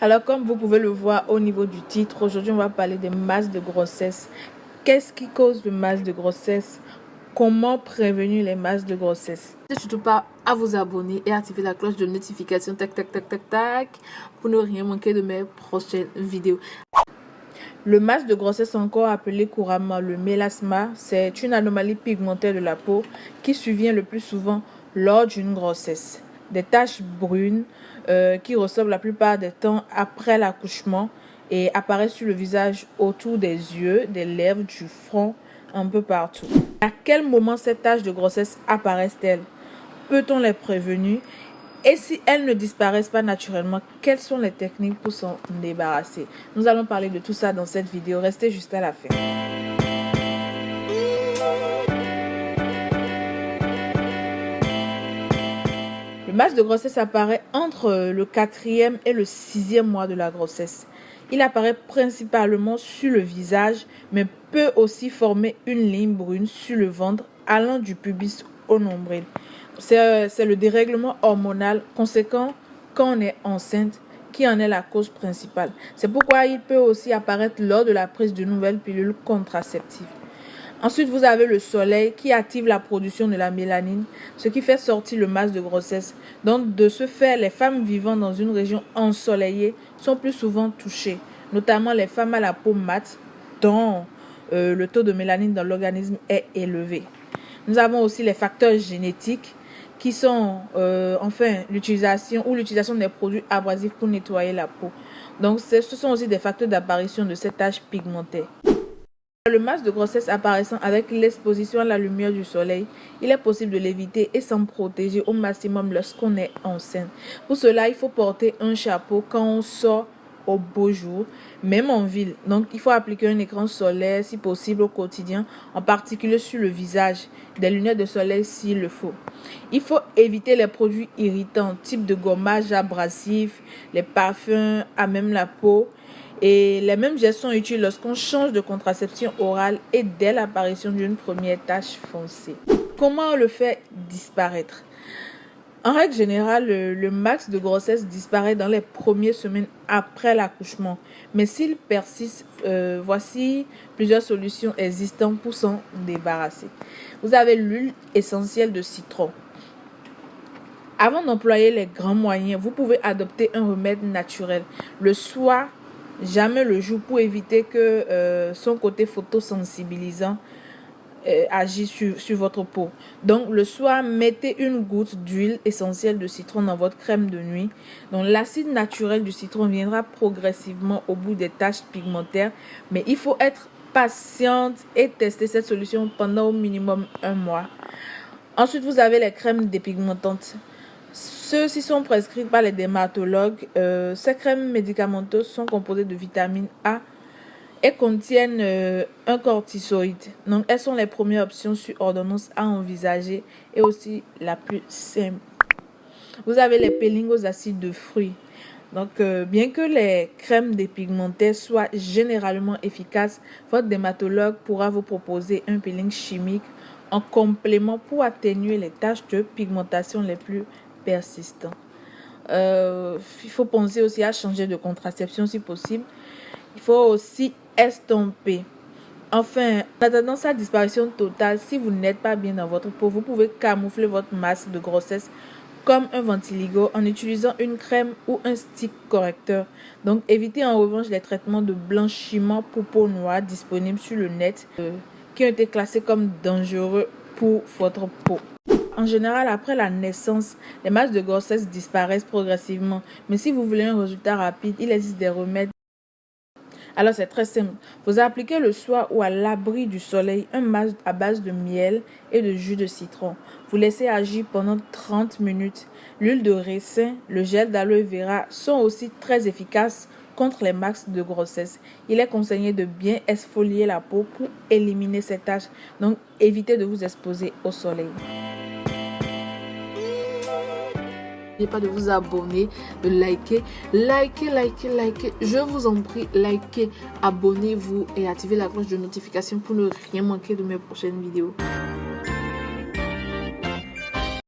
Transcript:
Alors, comme vous pouvez le voir au niveau du titre, aujourd'hui, on va parler des masques de grossesse. Qu'est-ce qui cause le masque de grossesse? Comment prévenir les masques de grossesse? N'hésitez surtout pas à vous abonner et activer la cloche de notification, tac, tac, tac, tac, tac, pour ne rien manquer de mes prochaines vidéos. Le masque de grossesse, encore appelé couramment le mélasma, c'est une anomalie pigmentaire de la peau qui survient le plus souvent lors d'une grossesse. Des taches brunes qui ressortent la plupart des temps après l'accouchement et apparaissent sur le visage, autour des yeux, des lèvres, du front, un peu partout. À quel moment ces taches de grossesse apparaissent-elles? Peut-on les prévenir? Et si elles ne disparaissent pas naturellement, quelles sont les techniques pour s'en débarrasser? Nous allons parler de tout ça dans cette vidéo. Restez juste à la fin. Le masque de grossesse apparaît entre le 4e et le 6e mois de la grossesse. Il apparaît principalement sur le visage, mais peut aussi former une ligne brune sur le ventre allant du pubis au nombril. C'est le dérèglement hormonal conséquent quand on est enceinte qui en est la cause principale. C'est pourquoi il peut aussi apparaître lors de la prise de nouvelles pilules contraceptives. Ensuite, vous avez le soleil qui active la production de la mélanine, ce qui fait sortir le masque de grossesse. Donc, de ce fait, les femmes vivant dans une région ensoleillée sont plus souvent touchées, notamment les femmes à la peau mate, dont le taux de mélanine dans l'organisme est élevé. Nous avons aussi les facteurs génétiques qui sont l'utilisation des produits abrasifs pour nettoyer la peau. Donc, ce sont aussi des facteurs d'apparition de ces taches pigmentées. Le masque de grossesse apparaissant avec l'exposition à la lumière du soleil, il est possible de l'éviter et s'en protéger au maximum lorsqu'on est enceinte. Pour cela, il faut porter un chapeau quand on sort au beau jour, même en ville. Donc, il faut appliquer un écran solaire si possible au quotidien, en particulier sur le visage, des lunettes de soleil s'il le faut. Il faut éviter les produits irritants, type de gommage abrasif, les parfums à même la peau. Et les mêmes gestes sont utiles lorsqu'on change de contraception orale et dès l'apparition d'une première tache foncée. Comment le faire disparaître? En règle générale, le masque de grossesse disparaît dans les premières semaines après l'accouchement. Mais s'il persiste, voici plusieurs solutions existantes pour s'en débarrasser. Vous avez l'huile essentielle de citron. Avant d'employer les grands moyens, vous pouvez adopter un remède naturel. Le soir, jamais le jour, pour éviter que son côté photosensibilisant agisse sur votre peau. Donc le soir, mettez une goutte d'huile essentielle de citron dans votre crème de nuit. Donc l'acide naturel du citron viendra progressivement au bout des taches pigmentaires, mais il faut être patiente et tester cette solution pendant au minimum 1 mois. Ensuite, vous avez les crèmes dépigmentantes. Ceux-ci sont prescrits par les dermatologues. Ces crèmes médicamenteuses sont composées de vitamine A et contiennent un corticoïde. Donc, elles sont les premières options sur ordonnance à envisager et aussi la plus simple. Vous avez les peelings aux acides de fruits. Donc, bien que les crèmes dépigmentées soient généralement efficaces, votre dermatologue pourra vous proposer un peeling chimique en complément pour atténuer les taches de pigmentation les plus persistant. Il faut penser aussi à changer de contraception si possible. Il faut aussi estomper. Enfin, en attendant sa disparition totale, si vous n'êtes pas bien dans votre peau, vous pouvez camoufler votre masque de grossesse comme un ventiligo en utilisant une crème ou un stick correcteur. Donc, évitez en revanche les traitements de blanchiment pour peau noire disponibles sur le net qui ont été classés comme dangereux pour votre peau. En général, après la naissance, les masques de grossesse disparaissent progressivement. Mais si vous voulez un résultat rapide, il existe des remèdes. Alors, c'est très simple. Vous appliquez le soir ou à l'abri du soleil un masque à base de miel et de jus de citron. Vous laissez agir pendant 30 minutes. L'huile de ricin, le gel d'aloe vera sont aussi très efficaces contre les masques de grossesse. Il est conseillé de bien exfolier la peau pour éliminer ces taches. Donc, évitez de vous exposer au soleil. N'oubliez pas de vous abonner, de liker. Je vous en prie, likez, abonnez-vous et activez la cloche de notification pour ne rien manquer de mes prochaines vidéos.